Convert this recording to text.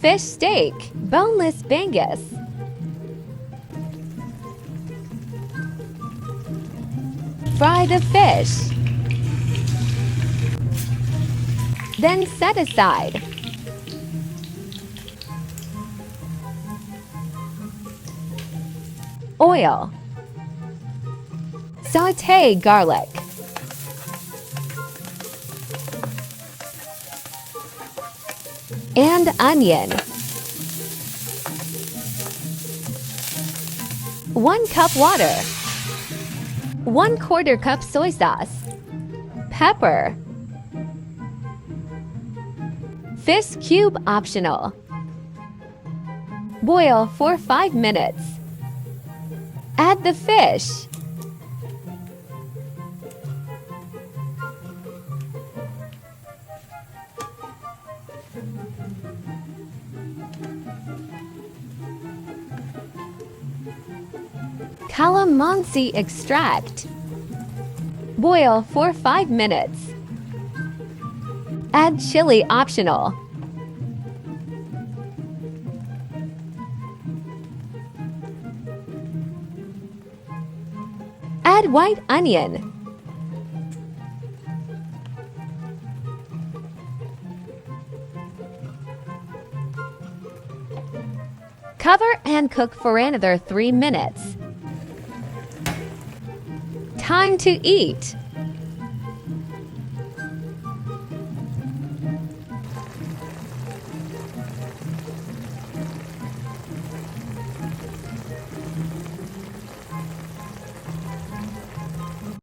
Fish steak, boneless Bangus. Fry the fish. Then set aside. Oil. Sauté garlic. And onion. 1 cup water. 1/4 cup soy sauce. Pepper. Fish cube optional. Boil for 5 minutes. Add the fish. Calamansi extract. Boil for 5 minutes. Add chili optional. Add white onion. Cover and cook for another 3 minutes. Time to eat.